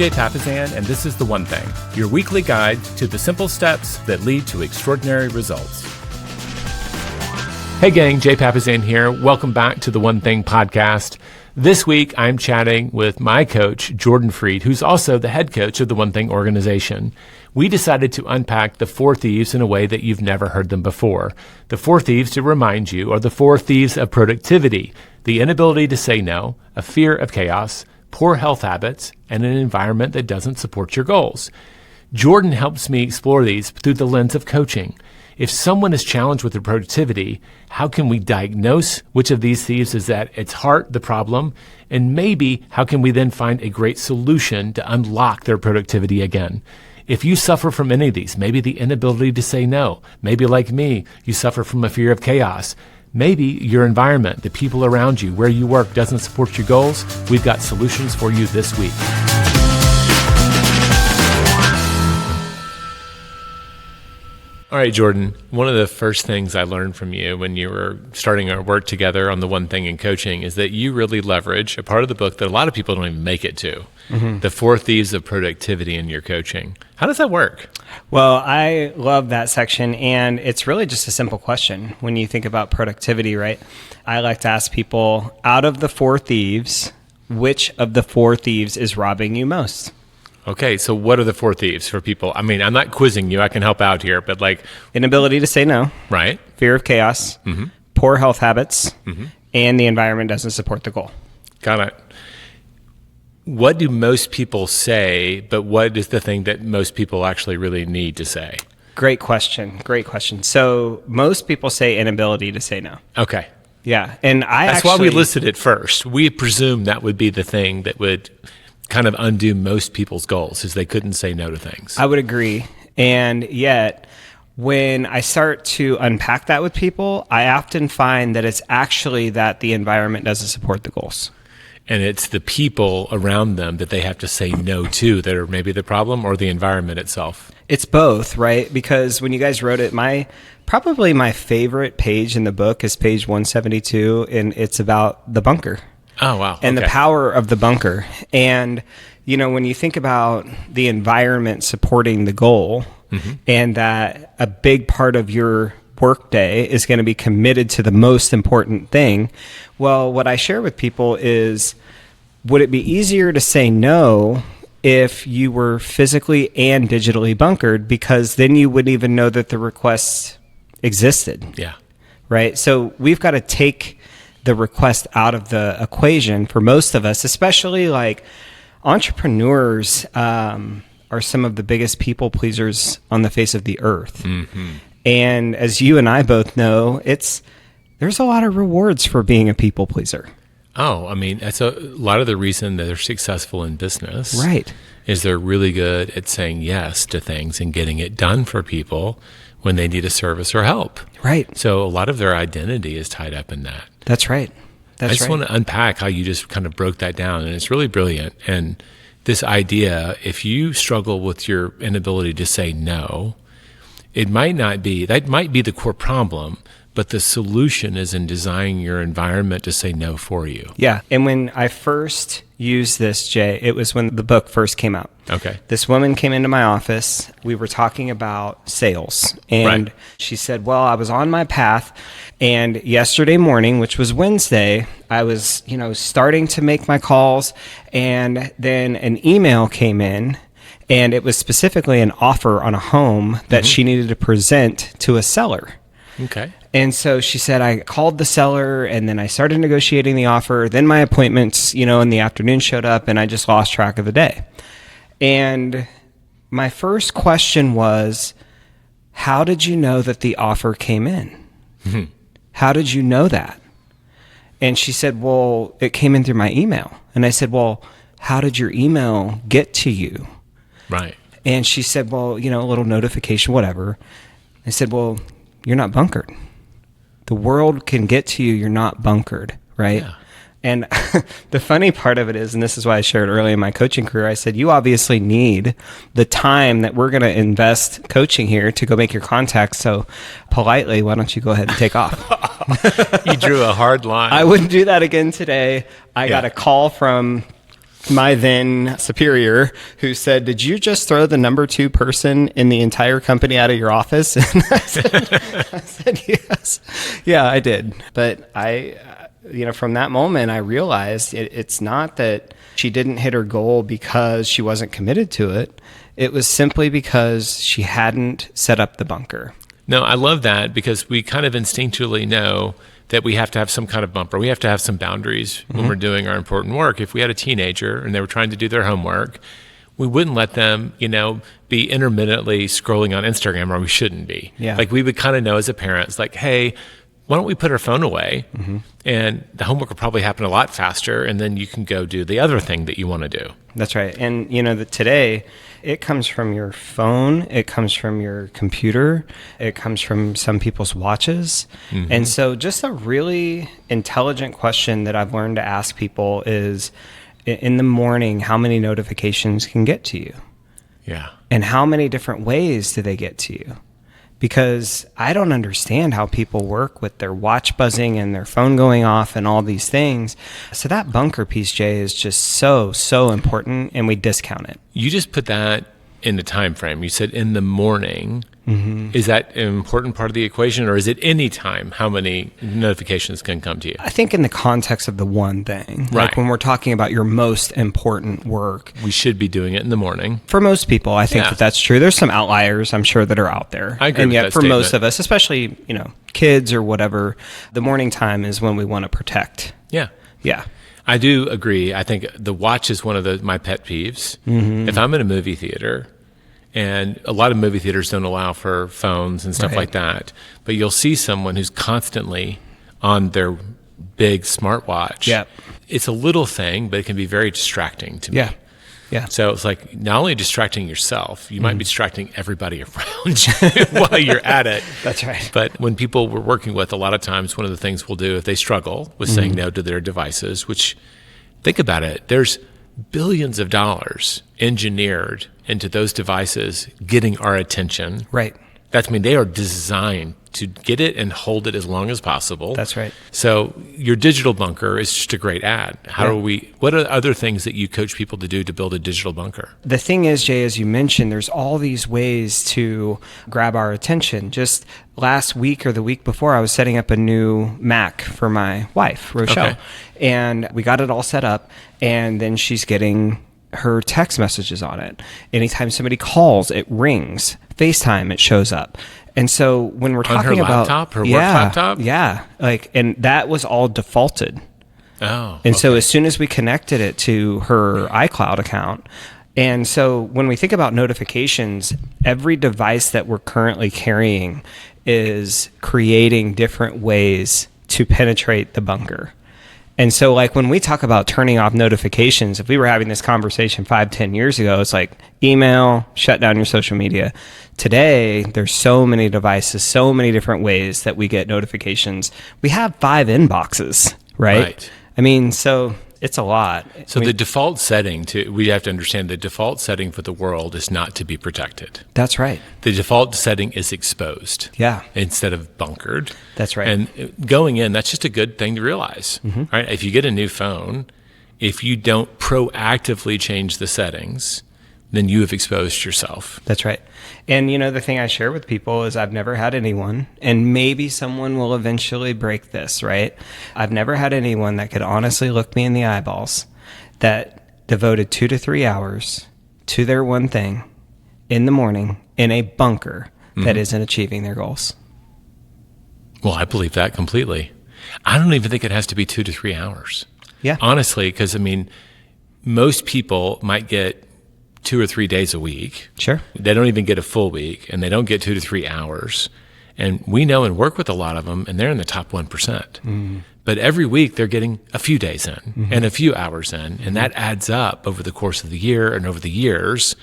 Jay Papasan, and this is The One Thing, your weekly guide to the simple steps that lead to extraordinary results. Hey gang, Jay Papasan here. Welcome back to The One Thing podcast. This week, I'm chatting with my coach, Jordan Freed, who's also the head coach of the One Thing organization. We decided to unpack the Four Thieves in a way that you've never heard them before. The Four Thieves, to remind you, are the Four Thieves of Productivity: the inability to say no, a fear of chaos, poor health habits, and an environment that doesn't support your goals. Jordan helps me explore these through the lens of coaching. If someone is challenged with their productivity, how can we diagnose which of these thieves is at its heart the problem? And maybe how can we then find a great solution to unlock their productivity again? If you suffer from any of these, maybe the inability to say no, maybe like me, you suffer from a fear of chaos, maybe your environment, the people around you, where you work doesn't support your goals, we've got solutions for you this week. All right, Jordan, one of the first things I learned from you when you were starting our work together on the One Thing in coaching is that you really leverage a part of the book that a lot of people don't even make it to, the Four Thieves of Productivity in your coaching. How does that work? Well, I love that section, and it's really just a simple question when you think about productivity, right? I like to ask people, out of the four thieves, which of the four thieves is robbing you most? Okay, so what are the four thieves for people? I mean, I'm not quizzing you. I can help out here, but like... Inability to say no. Right. Fear of chaos. Poor health habits. And the environment doesn't support the goal. Got it. What do most people say, but what is the thing that most people actually really need to say? Great question. Great question. So most people say inability to say no. Okay. Yeah. And That's why we listed it first. We presumed that would be the thing that would kind of undo most people's goals, is they couldn't say no to things. I would agree. And yet, when I start to unpack that with people, I often find that it's actually that the environment doesn't support the goals. And it's the people around them that they have to say no to that are maybe the problem, or the environment itself? It's both, right? Because when you guys wrote it, probably my favorite page in the book is page 172, and it's about the bunker. Oh, wow. And the power of the bunker. And, you know, when you think about the environment supporting the goal, and that a big part of your workday is going to be committed to the most important thing, well, what I share with people is, would it be easier to say no if you were physically and digitally bunkered? Because then you wouldn't even know that the requests existed. Yeah. Right? So we've got to take the request out of the equation for most of us, especially like entrepreneurs are some of the biggest people pleasers on the face of the earth. And as you and I both know, there's a lot of rewards for being a people pleaser. Oh, I mean, that's a lot of the reason that they're successful in business. Right. Is they're really good at saying yes to things and getting it done for people when they need a service or help. Right. So a lot of their identity is tied up in that. That's right. I just want to unpack how you just kind of broke that down, and it's really brilliant. And this idea, if you struggle with your inability to say no, that might be the core problem, but the solution is in designing your environment to say no for you. Yeah. And when I first used this, Jay, it was when the book first came out. Okay. This woman came into my office. We were talking about sales. And she said, well, I was on my path. And yesterday morning, which was Wednesday, I was, starting to make my calls. And then an email came in. And it was specifically an offer on a home that she needed to present to a seller. Okay. And so she said, I called the seller, and then I started negotiating the offer. Then my appointments, in the afternoon showed up, and I just lost track of the day. And my first question was, how did you know that the offer came in? How did you know that? And she said, well, it came in through my email. And I said, well, how did your email get to you? Right. And she said, well, a little notification, whatever. I said, well, you're not bunkered. The world can get to you. You're not bunkered, right? Yeah. And the funny part of it is, and this is why I shared early in my coaching career, I said, you obviously need the time that we're going to invest coaching here to go make your contacts. So politely, why don't you go ahead and take off? You drew a hard line. I wouldn't do that again today. I got a call from my then superior, who said, "Did you just throw the number 2 person in the entire company out of your office?" And I said, yes. Yeah, I did. But from that moment, I realized it's not that she didn't hit her goal because she wasn't committed to it. It was simply because she hadn't set up the bunker. No, I love that, because we kind of instinctually know that we have to have some kind of bumper. We have to have some boundaries when we're doing our important work. If we had a teenager and they were trying to do their homework, we wouldn't let them, be intermittently scrolling on Instagram, or we shouldn't be. Yeah. Like, we would kind of know as a parent, it's like, hey, why don't we put our phone away, and the homework will probably happen a lot faster, and then you can go do the other thing that you want to do. That's right. And today it comes from your phone, it comes from your computer, it comes from some people's watches. And so just a really intelligent question that I've learned to ask people is, in the morning, how many notifications can get to you? Yeah. And how many different ways do they get to you? Because I don't understand how people work with their watch buzzing and their phone going off and all these things. So that bunker piece, Jay, is just so, so important, and we discount it. You just put that in the time frame. You said in the morning. Is that an important part of the equation, or is it any time how many notifications can come to you? I think in the context of the one thing, right, like when we're talking about your most important work, we should be doing it in the morning. For most people, I think that's true. There's some outliers, I'm sure, that are out there. I agree and with yet that for statement. most of us, especially, kids or whatever, the morning time is when we want to protect. Yeah. Yeah. I do agree. I think the watch is one of my pet peeves. If I'm in a movie theater, and a lot of movie theaters don't allow for phones and stuff like that, but you'll see someone who's constantly on their big smartwatch. Yeah. It's a little thing, but it can be very distracting to me. Yeah. Yeah. So it's like not only distracting yourself, you might be distracting everybody around you while you're at it. That's right. But when people we're working with, a lot of times one of the things we'll do if they struggle with saying no to their devices, which, think about it, there's billions of dollars engineered into those devices getting our attention. Right. They are designed to get it and hold it as long as possible. That's right. So your digital bunker is just a great ad. What are other things that you coach people to do to build a digital bunker? The thing is, Jay, as you mentioned, there's all these ways to grab our attention. Just last week or the week before, I was setting up a new Mac for my wife, Rochelle. And we got it all set up, and then she's getting her text messages on it. Anytime somebody calls, it rings. FaceTime, it shows up. And so when we're talking about her work laptop, and that was all defaulted. And so as soon as we connected it to her iCloud account, and so when we think about notifications, every device that we're currently carrying is creating different ways to penetrate the bunker. And so like when we talk about turning off notifications, if we were having this conversation 5-10 years ago, it's like email, shut down your social media. Today, there's so many devices, so many different ways that we get notifications. We have 5 inboxes, right? So it's a lot. So the default setting, we have to understand the default setting for the world is not to be protected. That's right. The default setting is exposed. Yeah. Instead of bunkered. That's right. And going in, that's just a good thing to realize. Right? If you get a new phone, if you don't proactively change the settings, then you have exposed yourself. That's right. And the thing I share with people is I've never had anyone, and maybe someone will eventually break this, right? I've never had anyone that could honestly look me in the eyeballs that devoted 2 to 3 hours to their one thing in the morning in a bunker that isn't achieving their goals. Well, I believe that completely. I don't even think it has to be 2 to 3 hours. Yeah. Honestly, because most people might get 2 or 3 days a week. Sure. They don't even get a full week, and they don't get 2 to 3 hours. And we know and work with a lot of them, and they're in the top 1%. But every week they're getting a few days in and a few hours in, and that adds up over the course of the year and over the years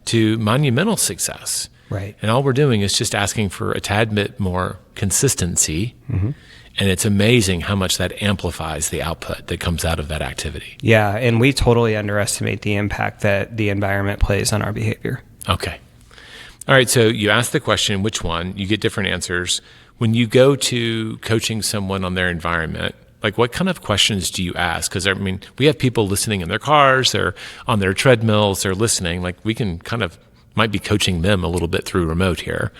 to monumental success. Right. And all we're doing is just asking for a tad bit more consistency. And it's amazing how much that amplifies the output that comes out of that activity. Yeah, and we totally underestimate the impact that the environment plays on our behavior. Okay. All right, so you ask the question, which one? You get different answers. When you go to coaching someone on their environment, Like, what kind of questions do you ask? Because, I mean, we have people listening in their cars, they're on their treadmills, they're listening. Like, we can kind of might be coaching them a little bit through remote here.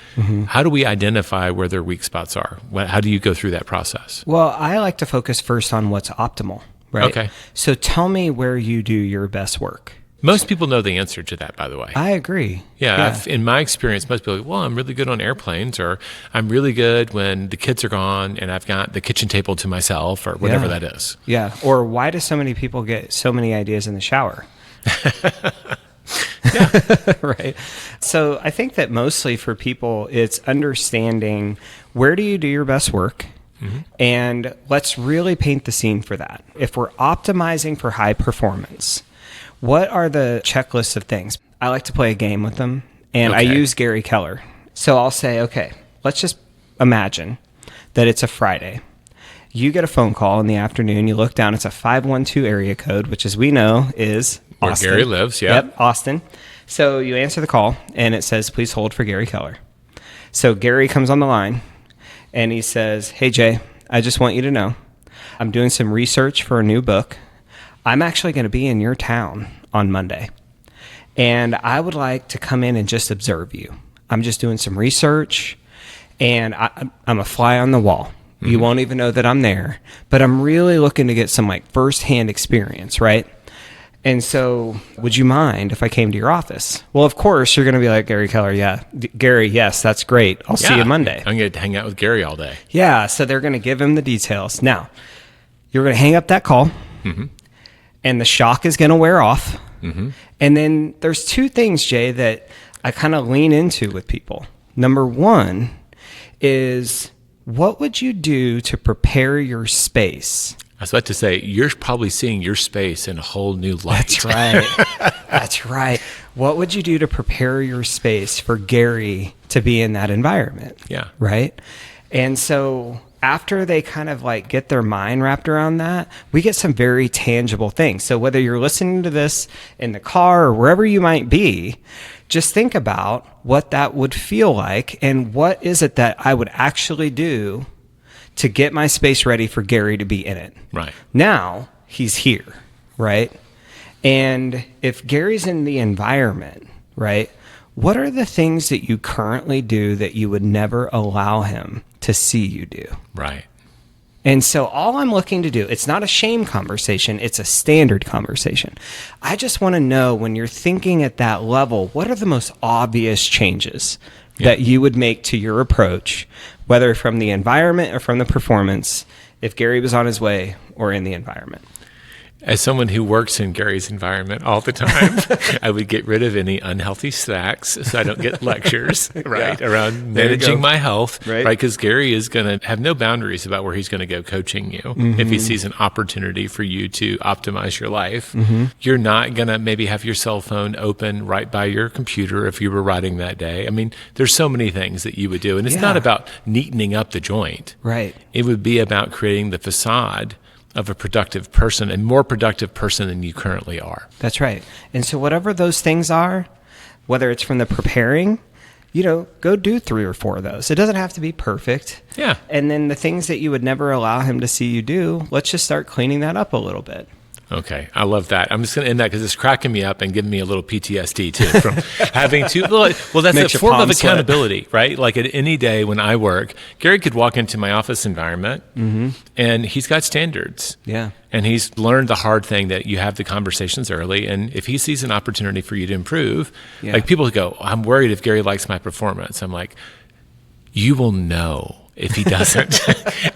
How do we identify where their weak spots are? How do you go through that process? Well, I like to focus first on what's optimal, right? Okay. So tell me where you do your best work. Most people know the answer to that, by the way. I agree. Yeah. In my experience, most people are like, well, I'm really good on airplanes, or I'm really good when the kids are gone and I've got the kitchen table to myself, or whatever that is. Yeah. Or why do so many people get so many ideas in the shower? Right. So I think that mostly for people, it's understanding where do you do your best work? And let's really paint the scene for that. If we're optimizing for high performance, what are the checklists of things? I like to play a game with them, and I use Gary Keller. So I'll say, okay, let's just imagine that it's a Friday. You get a phone call in the afternoon. You look down. It's a 512 area code, which, as we know, is Austin. Where Gary lives, Yep, Austin. So you answer the call, and it says, please hold for Gary Keller. So Gary comes on the line, and he says, hey, Jay, I just want you to know I'm doing some research for a new book. I'm actually going to be in your town on Monday, and I would like to come in and just observe you. I'm just doing some research, and I'm a fly on the wall. You won't even know that I'm there, but I'm really looking to get some like firsthand experience, right? And so, would you mind if I came to your office? Well, of course, you're going to be like, Gary Keller, Gary, yes, that's great. I'll see you Monday. I'm going to hang out with Gary all day. Yeah, so they're going to give him the details. Now, you're going to hang up that call, and the shock is going to wear off. And then there's two things, Jay, that I kind of lean into with people. Number one is, what would you do to prepare your space? I was about to say, you're probably seeing your space in a whole new light. That's right. That's right. What would you do to prepare your space for Gary to be in that environment? Yeah. Right? And so after they kind of like get their mind wrapped around that, we get some very tangible things. So whether you're listening to this in the car or wherever you might be, just think about what that would feel like and what is it that I would actually do to get my space ready for Gary to be in it. Right. Now he's here, right? And if Gary's in the environment, right, what are the things that you currently do that you would never allow him to see you do? Right. And so all I'm looking to do, it's not a shame conversation, it's a standard conversation. I just want to know, when you're thinking at that level, what are the most obvious changes that you would make to your approach, whether from the environment or from the performance, if Gary was on his way or in the environment? As someone who works in Gary's environment all the time, I would get rid of any unhealthy snacks so I don't get lectures, right, around managing my health, right? Because Gary is going to have no boundaries about where he's going to go coaching you. If he sees an opportunity for you to optimize your life, you're not going to maybe have your cell phone open right by your computer if you were writing that day. I mean, there's so many things that you would do. And it's not about neatening up the joint. Right. It would be about creating the facade of a productive person, a more productive person than you currently are. That's right. And so whatever those things are, whether it's from the preparing, go do 3 or 4 of those. It doesn't have to be perfect. Yeah. And then the things that you would never allow him to see you do, let's just start cleaning that up a little bit. Okay, I love that. I'm just going to end that because it's cracking me up and giving me a little PTSD too from having to. Well, that's a form of accountability, right? Like at any day when I work, Gary could walk into my office environment and he's got standards. Yeah. And he's learned the hard thing that you have the conversations early. And if he sees an opportunity for you to improve, like people go, I'm worried if Gary likes my performance. I'm like, you will know if he doesn't.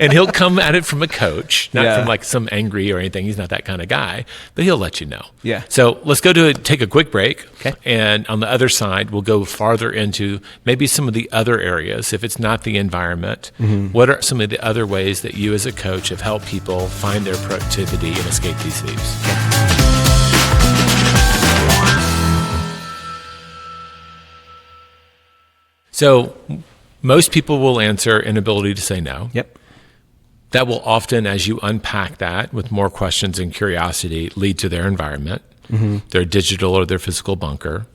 And he'll come at it from a coach, not from like some angry or anything. He's not that kind of guy, but he'll let you know. Yeah. So let's go take a quick break. Okay. And on the other side, we'll go farther into maybe some of the other areas. If it's not the environment, what are some of the other ways that you as a coach have helped people find their productivity and escape these thieves? So most people will answer inability to say no. Yep. That will often, as you unpack that with more questions and curiosity, lead to their environment, their digital or their physical bunker.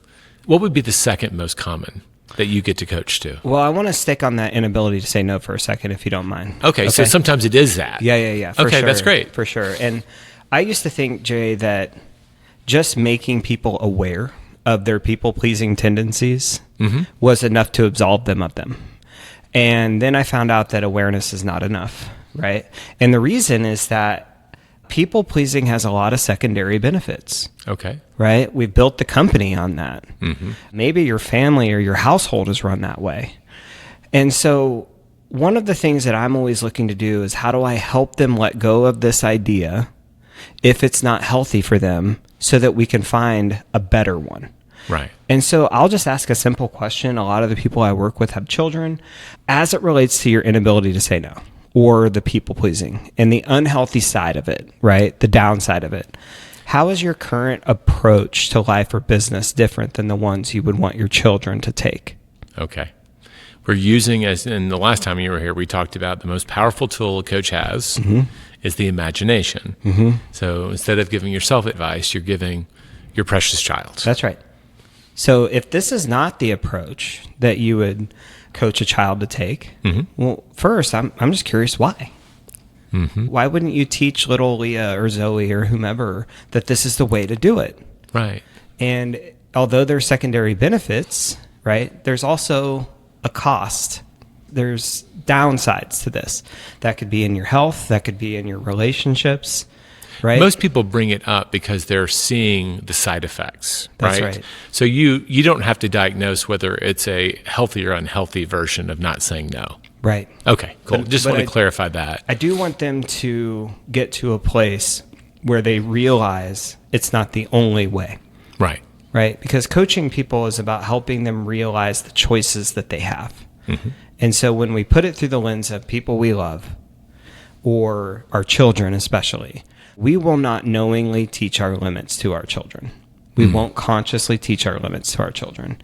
What would be the second most common? that you get to coach to? Well, I want to stick on that inability to say no for a second, if you don't mind. Okay. So sometimes it is that. Yeah. For okay, sure, that's great. For sure. And I used to think, Jay, that just making people aware of their people-pleasing tendencies was enough to absolve them of them. And then I found out that awareness is not enough, right? And the reason is that people-pleasing has a lot of secondary benefits. Okay. Right? We've built the company on that. Maybe your family or your household is run that way. And so one of the things that I'm always looking to do is how do I help them let go of this idea if it's not healthy for them so that we can find a better one. Right. And so I'll just ask a simple question. A lot of the people I work with have children. As it relates to your inability to say no or the people pleasing and the unhealthy side of it, right? The downside of it. How is your current approach to life or business different than the ones you would want your children to take? Okay. We're using, as in the last time you were here, we talked about the most powerful tool a coach has is the imagination. So instead of giving yourself advice, you're giving your precious child. That's right. So if this is not the approach that you would coach a child to take, well, first, I'm just curious why. Why wouldn't you teach little Leah or Zoe or whomever that this is the way to do it? Right. And although there's secondary benefits, right, there's also a cost. There's downsides to this. That could be in your health. That could be in your relationships, right? Most people bring it up because they're seeing the side effects, That's right. So you don't have to diagnose whether it's a healthy or unhealthy version of not saying no. Right. Okay, cool. Just want to clarify that. I do want them to get to a place where they realize it's not the only way. Right. Right? Because coaching people is about helping them realize the choices that they have. And so when we put it through the lens of people we love, or our children especially, we will not knowingly teach our limits to our children. We won't consciously teach our limits to our children.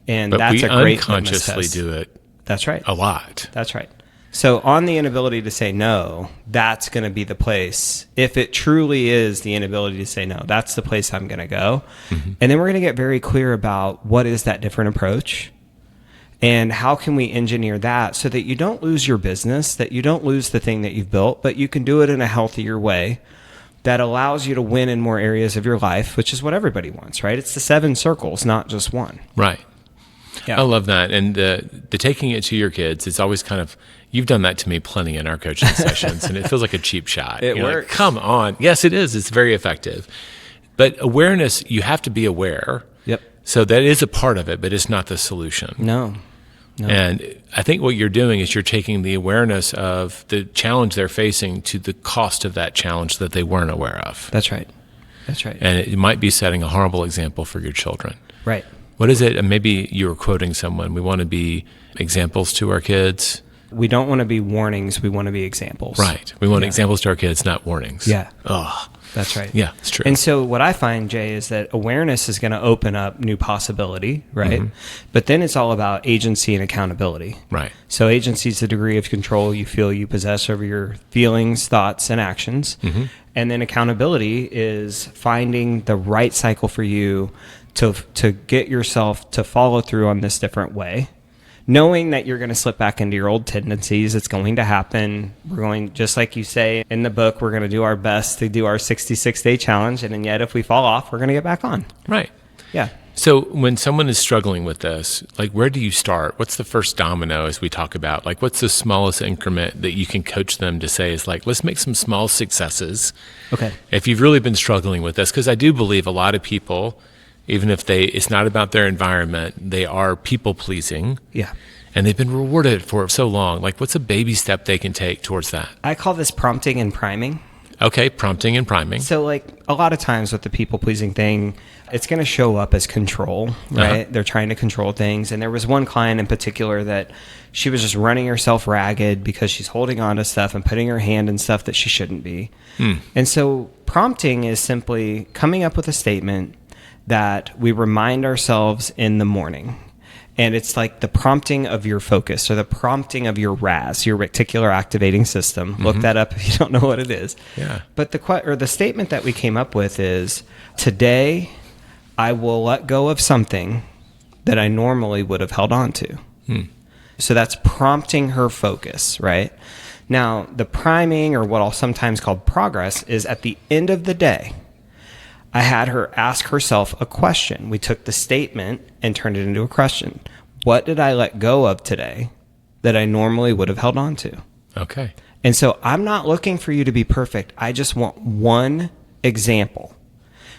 And but that's we a great unconsciously do it. That's right. A lot. That's right. So on the inability to say no, that's going to be the place. If it truly is the inability to say no, that's the place I'm going to go. And then we're going to get very clear about what is that different approach and how can we engineer that so that you don't lose your business, that you don't lose the thing that you've built, but you can do it in a healthier way that allows you to win in more areas of your life, which is what everybody wants, right? It's the 7 circles, not just one. Right. Yeah. I love that. And the taking it to your kids is always kind of, you've done that to me plenty in our coaching sessions, and it feels like a cheap shot. It You're works. Like, come on. Yes, it is. It's very effective. But awareness, you have to be aware. Yep. So that is a part of it, but it's not the solution. No. And I think what you're doing is you're taking the awareness of the challenge they're facing to the cost of that challenge that they weren't aware of. That's right. That's right. And it might be setting a horrible example for your children. Right. What is it? And maybe you were quoting someone. We want to be examples to our kids. We don't want to be warnings. We want to be examples. Right. We want examples to our kids, not warnings. Yeah. Oh, that's right. Yeah, it's true. And so what I find, Jay, is that awareness is going to open up new possibility, right? But then it's all about agency and accountability. Right. So agency is the degree of control you feel you possess over your feelings, thoughts, and actions. And then accountability is finding the right cycle for you to get yourself to follow through on this different way, knowing that you're going to slip back into your old tendencies. It's going to happen. We're going, just like you say in the book, we're going to do our best to do our 66-day challenge. And then yet if we fall off, we're going to get back on. Right. Yeah. So when someone is struggling with this, like, where do you start? What's the first domino as we talk about? Like, what's the smallest increment that you can coach them to say is like, let's make some small successes. Okay. If you've really been struggling with this, because I do believe a lot of people, even if it's not about their environment, they are people pleasing. Yeah. And they've been rewarded for it so long. Like, what's a baby step they can take towards that? I call this prompting and priming. Okay, prompting and priming. So like a lot of times with the people pleasing thing, it's going to show up as control, right? They're trying to control things. And there was one client in particular that she was just running herself ragged because she's holding on to stuff and putting her hand in stuff that she shouldn't be. And so prompting is simply coming up with a statement that we remind ourselves in the morning. And it's like the prompting of your focus or the prompting of your RAS, your reticular activating system. Look that up if you don't know what it is. Yeah. But the statement that we came up with is, today I will let go of something that I normally would have held on to. So that's prompting her focus, right? Now, the priming, or what I'll sometimes call progress, is at the end of the day, I had her ask herself a question. We took the statement and turned it into a question. What did I let go of today that I normally would have held on to? Okay. And so I'm not looking for you to be perfect. I just want one example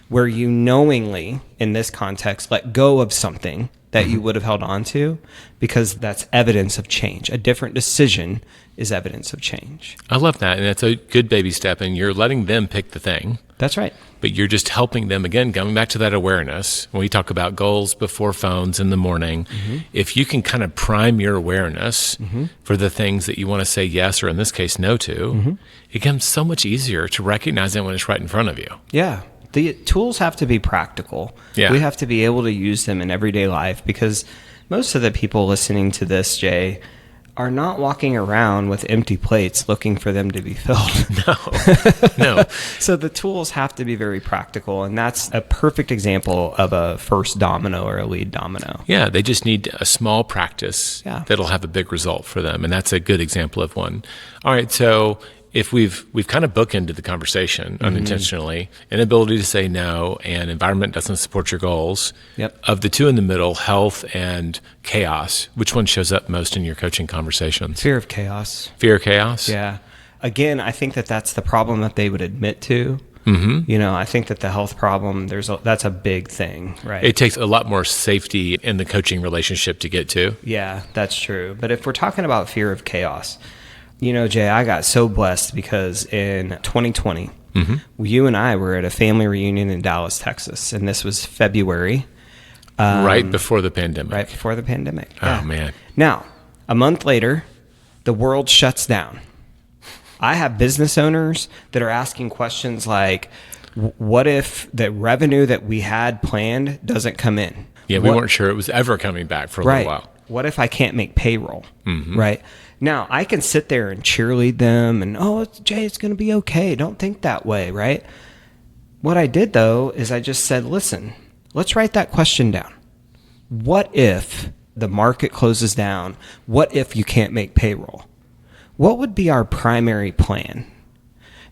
where you knowingly, in this context, let go of something that you would have held on to, because that's evidence of change. A different decision is evidence of change. I love that. And that's a good baby step. And you're letting them pick the thing. That's right. But you're just helping them, again, coming back to that awareness. When we talk about goals before phones in the morning, if you can kind of prime your awareness for the things that you want to say yes, or in this case, no to, it becomes so much easier to recognize it when it's right in front of you. Yeah. The tools have to be practical. Yeah. We have to be able to use them in everyday life, because most of the people listening to this, Jay, are not walking around with empty plates looking for them to be filled. No. So the tools have to be very practical, and that's a perfect example of a first domino or a lead domino. Yeah, they just need a small practice that'll have a big result for them. And that's a good example of one. All right, so if we've kind of bookended the conversation unintentionally, inability to say no, and environment doesn't support your goals. Yep. Of the two in the middle, health and chaos, which one shows up most in your coaching conversations? Fear of chaos. Fear of chaos? Yeah. Again, I think that that's the problem that they would admit to. You know, I think that the health problem, that's a big thing, right? It takes a lot more safety in the coaching relationship to get to. Yeah, that's true. But if we're talking about fear of chaos, you know, Jay, I got so blessed because in 2020, you and I were at a family reunion in Dallas, Texas, and this was February. Right before the pandemic. Right before the pandemic. Oh, man. Now, a month later, the world shuts down. I have business owners that are asking questions like, what if the revenue that we had planned doesn't come in? Yeah, we weren't sure it was ever coming back for a little while. What if I can't make payroll? Right? Now, I can sit there and cheerlead them and, Jay, it's going to be okay. Don't think that way, right? What I did, though, is I just said, listen, let's write that question down. What if the market closes down? What if you can't make payroll? What would be our primary plan?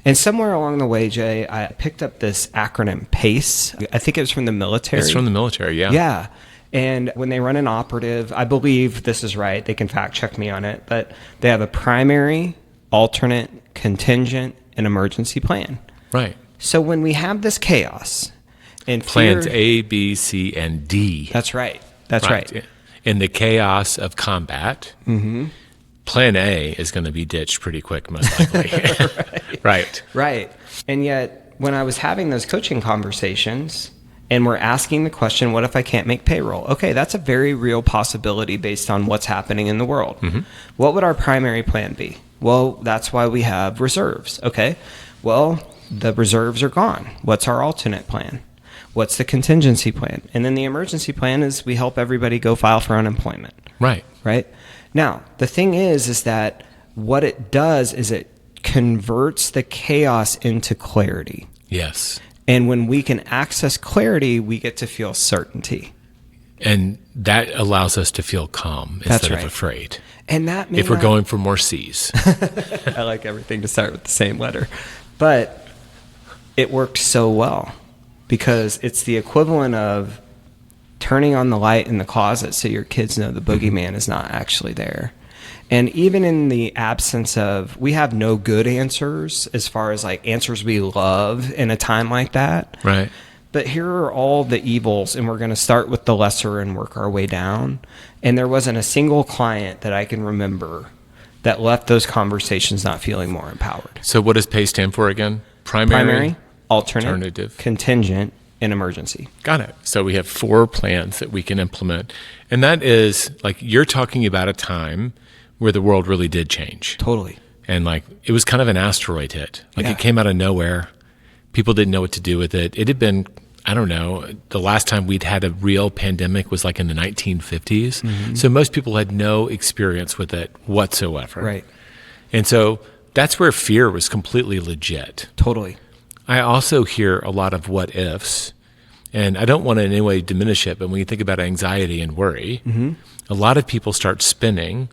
And somewhere along the way, Jay, I picked up this acronym PACE. I think it was from the military. It's from the military, yeah. Yeah. And when they run an operative, I believe this is right. They can fact check me on it. But they have a primary, alternate, contingent, and emergency plan. Right. So when we have this chaos and plans A, B, C, and D. That's right. That's right. In the chaos of combat, plan A is going to be ditched pretty quick, most likely. Right. And yet, when I was having those coaching conversations, and we're asking the question, what if I can't make payroll? Okay, that's a very real possibility based on what's happening in the world. What would our primary plan be? Well, that's why we have reserves. Okay, well, the reserves are gone. What's our alternate plan? What's the contingency plan? And then the emergency plan is we help everybody go file for unemployment. Right. Now, the thing is that what it does is it converts the chaos into clarity. Yes. And when we can access clarity, we get to feel certainty. And that allows us to feel calm instead of afraid. And that if we're going for more C's. I like everything to start with the same letter. But it worked so well because it's the equivalent of turning on the light in the closet so your kids know the boogeyman is not actually there. And even in the absence of, we have no good answers as far as like answers we love in a time like that. Right. But here are all the evils, and we're going to start with the lesser and work our way down. And there wasn't a single client that I can remember that left those conversations not feeling more empowered. So what does PACE stand for again? Primary, alternative, contingent, and emergency. Got it. So we have 4 plans that we can implement. And that is, like, you're talking about a time where the world really did change. Totally. And like, it was kind of an asteroid hit. Like it came out of nowhere. People didn't know what to do with it. It had been, I don't know, the last time we'd had a real pandemic was like in the 1950s. So most people had no experience with it whatsoever. Right. And so that's where fear was completely legit. Totally. I also hear a lot of what ifs. And I don't want to in any way diminish it, but when you think about anxiety and worry, a lot of people start spinning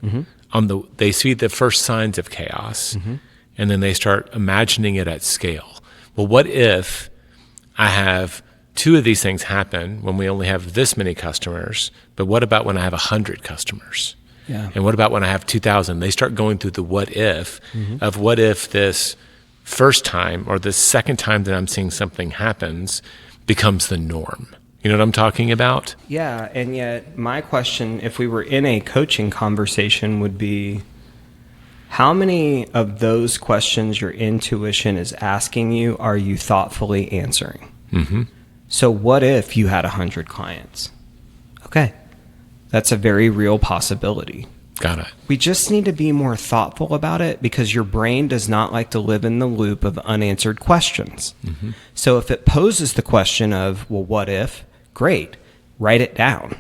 they see the first signs of chaos, and then they start imagining it at scale. Well, what if I have 2 of these things happen when we only have this many customers, but what about when I have 100 customers? Yeah. And what about when I have 2,000? They start going through the what if of what if this first time or the second time that I'm seeing something happens becomes the norm. You know what I'm talking about? Yeah, and yet my question, if we were in a coaching conversation, would be, how many of those questions your intuition is asking you are you thoughtfully answering? So what if you had 100 clients? Okay, that's a very real possibility. Got it. We just need to be more thoughtful about it, because your brain does not like to live in the loop of unanswered questions. So if it poses the question of, well, what if? Great, write it down.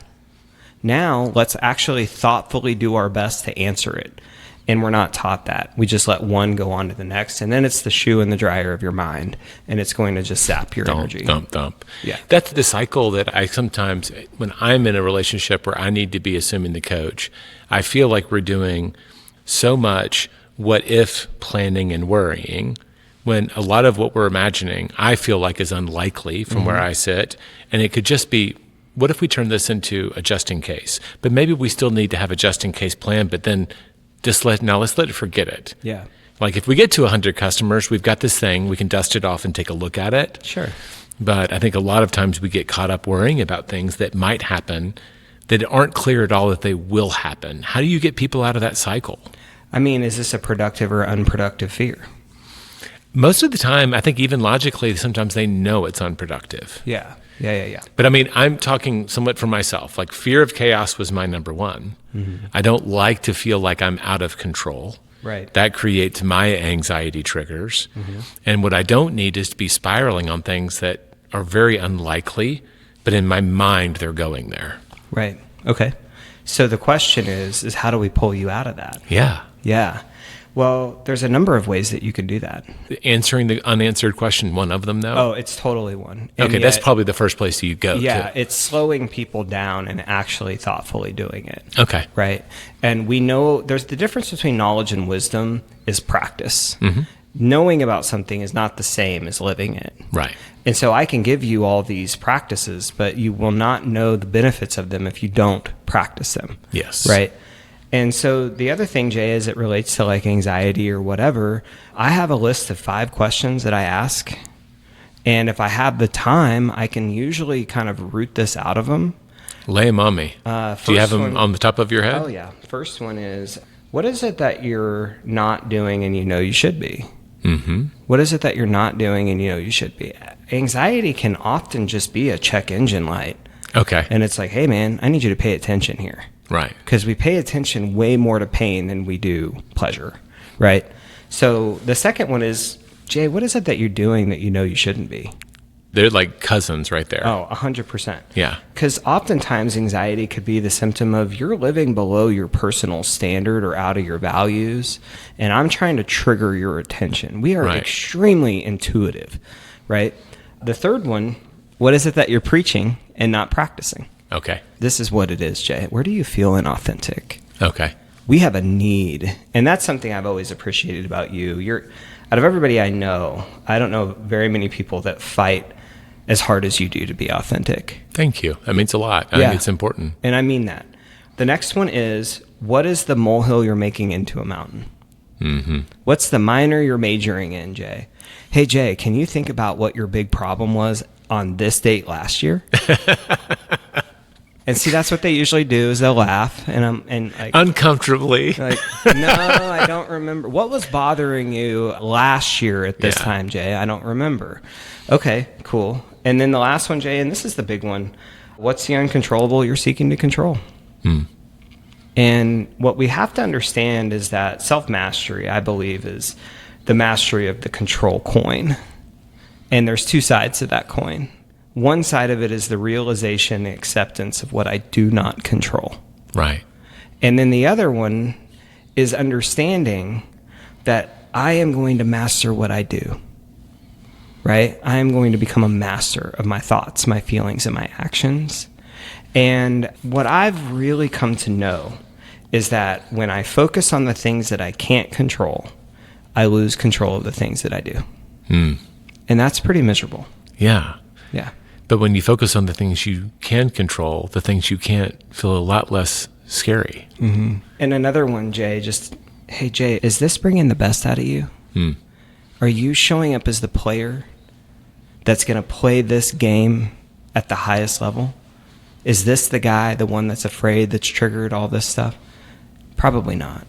Now let's actually thoughtfully do our best to answer it. And we're not taught that. We just let one go on to the next, and then it's the shoe in the dryer of your mind, and it's going to just sap your energy. Dump. Yeah. That's the cycle that I sometimes, when I'm in a relationship where I need to be assuming the coach, I feel like we're doing so much what if planning and worrying, when a lot of what we're imagining, I feel like is unlikely from where I sit. And it could just be, what if we turn this into a just in case? But maybe we still need to have a just in case plan, but then let's let it forget it. Yeah. Like if we get to 100 customers, we've got this thing, we can dust it off and take a look at it. Sure. But I think a lot of times we get caught up worrying about things that might happen that aren't clear at all that they will happen. How do you get people out of that cycle? I mean, is this a productive or unproductive fear? Most of the time, I think even logically, sometimes they know it's unproductive. Yeah. But I mean, I'm talking somewhat for myself. Like fear of chaos was my number one. I don't like to feel like I'm out of control. Right. That creates my anxiety triggers. And what I don't need is to be spiraling on things that are very unlikely, but in my mind, they're going there. Right. Okay. So the question is how do we pull you out of that? Yeah. Well, there's a number of ways that you can do that. Answering the unanswered question, one of them, though? Oh, it's totally one. And okay, that's probably the first place you go. Yeah, to. It's slowing people down and actually thoughtfully doing it. Okay. Right? And we know there's the difference between knowledge and wisdom is practice. Knowing about something is not the same as living it. Right. And so I can give you all these practices, but you will not know the benefits of them if you don't practice them. Yes. Right? And so the other thing, Jay, as it relates to like anxiety or whatever, I have a list of 5 questions that I ask. And if I have the time, I can usually kind of root this out of them. Lay them on me. Do you have them on the top of your head? Oh, yeah. First one is, what is it that you're not doing and you know you should be? What is it that you're not doing and you know you should be? Anxiety can often just be a check engine light. Okay. And it's like, hey, man, I need you to pay attention here. Right. Because we pay attention way more to pain than we do pleasure, right? So the second one is, Jay, what is it that you're doing that you know you shouldn't be? They're like cousins right there. Oh, 100%. Yeah. Because oftentimes anxiety could be the symptom of you're living below your personal standard or out of your values, and I'm trying to trigger your attention. We are extremely intuitive, right? The third one, what is it that you're preaching and not practicing? Okay. This is what it is, Jay. Where do you feel inauthentic? Okay. We have a need, and that's something I've always appreciated about you. You're, out of everybody I know, I don't know very many people that fight as hard as you do to be authentic. Thank you. That means a lot. I think it's important. And I mean that. The next one is, what is the molehill you're making into a mountain? What's the minor you're majoring in, Jay? Hey, Jay, can you think about what your big problem was on this date last year? And see, that's what they usually do is they'll laugh and like uncomfortably. Like, no, I don't remember. What was bothering you last year at this time, Jay? I don't remember. Okay, cool. And then the last one, Jay, and this is the big one. What's the uncontrollable you're seeking to control? And what we have to understand is that self-mastery, I believe, is the mastery of the control coin. And there's 2 sides to that coin. One side of it is the realization and acceptance of what I do not control. Right. And then the other one is understanding that I am going to master what I do. right? I am going to become a master of my thoughts, my feelings, and my actions. And what I've really come to know is that when I focus on the things that I can't control, I lose control of the things that I do. And that's pretty miserable. Yeah. Yeah. But when you focus on the things you can control, the things you can't feel a lot less scary. And another one, Jay, hey, Jay, is this bringing the best out of you? Are you showing up as the player that's going to play this game at the highest level? Is this the guy, the one that's afraid, that's triggered all this stuff? Probably not.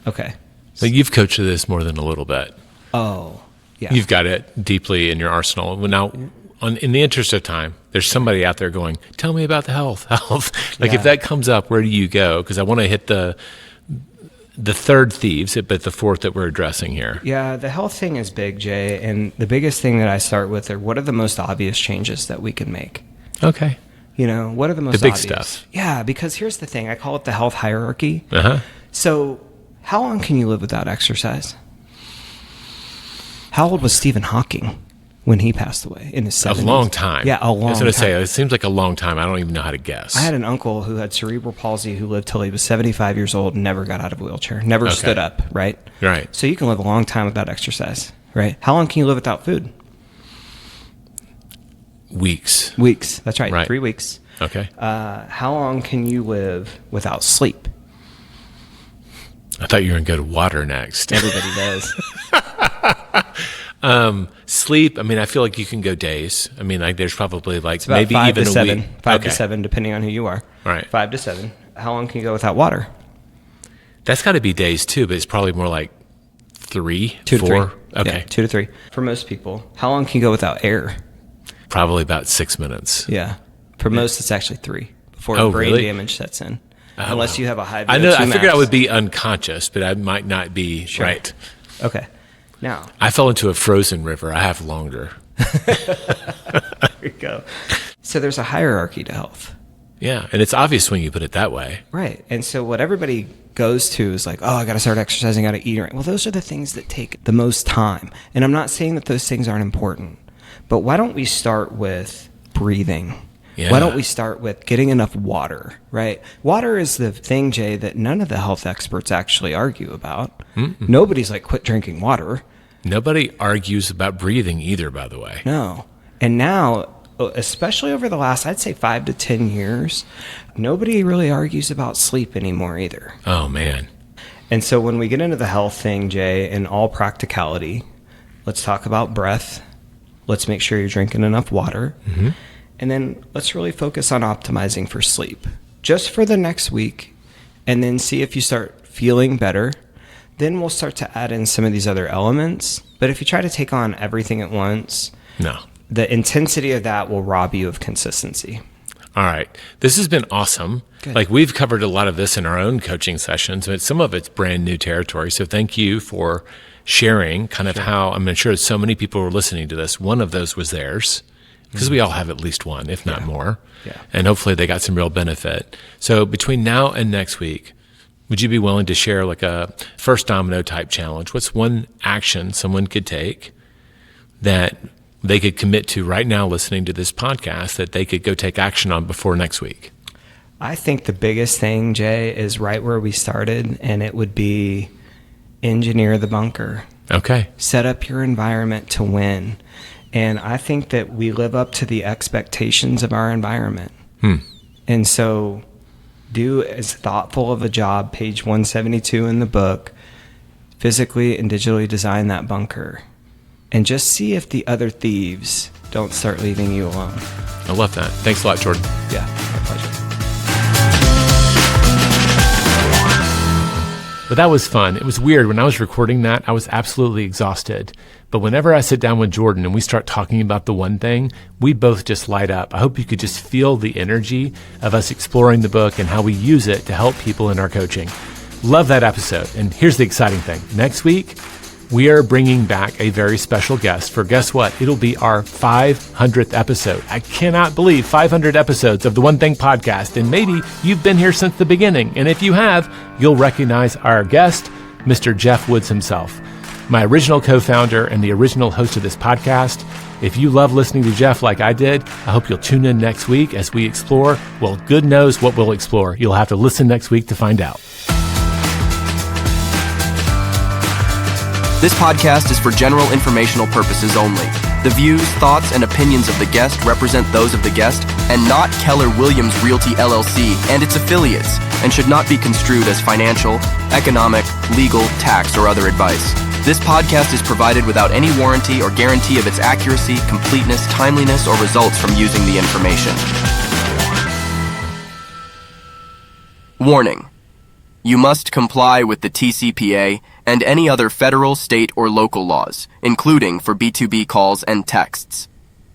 Okay. So you've coached this more than a little bit. Oh, yeah. You've got it deeply in your arsenal. Now, in the interest of time, there's somebody out there going, tell me about the health. Like if that comes up, where do you go? Because I want to hit the third thieves, but the fourth that we're addressing here. Yeah, the health thing is big, Jay. And the biggest thing that I start with are what are the most obvious changes that we can make? Okay. What are the most big obvious stuff? Yeah, because here's the thing. I call it the health hierarchy. Uh-huh. So how long can you live without exercise? How old was Stephen Hawking when he passed away in his 70s? A long time. Yeah, a long time. I was going to say, it seems like a long time. I don't even know how to guess. I had an uncle who had cerebral palsy who lived till he was 75 years old and never got out of a wheelchair, never stood up, right? Right. So you can live a long time without exercise, right? How long can you live without food? Weeks. That's right. 3 weeks. Okay. How long can you live without sleep? I thought you were going to go to water next. Everybody does. Sleep, I mean, I feel like you can go days. I mean, like there's probably like maybe five even to a seven. week. 5 to 7, depending on who you are. Right. 5 to 7. How long can you go without water? That's got to be days too, but it's probably more like 3, 2 4. to 3. Okay. Yeah, 2 to 3. For most people, how long can you go without air? Probably about 6 minutes. Yeah. For most, it's actually 3 before brain damage sets in. Unless you have a high VO2 I figured max. I would be unconscious, but I might not be right. Okay. Now. I fell into a frozen river. I have longer. There you go. So there's a hierarchy to health. Yeah, and it's obvious when you put it that way. Right. And so what everybody goes to is like, oh, I got to start exercising, I got to eat right. Well, those are the things that take the most time. And I'm not saying that those things aren't important, but why don't we start with breathing? Yeah. Why don't we start with getting enough water, right? Water is the thing, Jay, that none of the health experts actually argue about. Nobody's like, quit drinking water. Nobody argues about breathing either, by the way. No. And now, especially over the last, I'd say 5 to 10 years, nobody really argues about sleep anymore either. Oh, man. And so when we get into the health thing, Jay, in all practicality, let's talk about breath. Let's make sure you're drinking enough water. And then let's really focus on optimizing for sleep just for the next week, and then see if you start feeling better. Then we'll start to add in some of these other elements. But if you try to take on everything at once, the intensity of that will rob you of consistency. All right. This has been awesome. Good. Like we've covered a lot of this in our own coaching sessions, but some of it's brand new territory. So thank you for sharing kind of how, I'm sure so many people were listening to this. One of those was theirs. Because we all have at least one, if not more. Yeah. And hopefully they got some real benefit. So between now and next week, would you be willing to share like a first domino type challenge? What's one action someone could take that they could commit to right now listening to this podcast that they could go take action on before next week? I think the biggest thing, Jay, is right where we started, and it would be engineer the bunker. Okay. Set up your environment to win. And I think that we live up to the expectations of our environment. And so do as thoughtful of a job, page 172 in the book, physically and digitally design that bunker. And just see if the other thieves don't start leaving you alone. I love that. Thanks a lot, Jordan. Yeah, my pleasure. But that was fun. It was weird. When I was recording that, I was absolutely exhausted. But whenever I sit down with Jordan and we start talking about the one thing, we both just light up. I hope you could just feel the energy of us exploring the book and how we use it to help people in our coaching. Love that episode. And here's the exciting thing. Next week, we are bringing back a very special guest for, guess what? It'll be our 500th episode. I cannot believe 500 episodes of the One Thing podcast. And maybe you've been here since the beginning. And if you have, you'll recognize our guest, Mr. Jeff Woods himself, my original co-founder and the original host of this podcast. If you love listening to Jeff like I did, I hope you'll tune in next week as we explore, well, good knows what we'll explore. You'll have to listen next week to find out. This podcast is for general informational purposes only. The views, thoughts, and opinions of the guest represent those of the guest and not Keller Williams Realty LLC and its affiliates, and should not be construed as financial, economic, legal, tax, or other advice. This podcast is provided without any warranty or guarantee of its accuracy, completeness, timeliness, or results from using the information. Warning. You must comply with the TCPA and any other federal, state, or local laws, including for B2B calls and texts.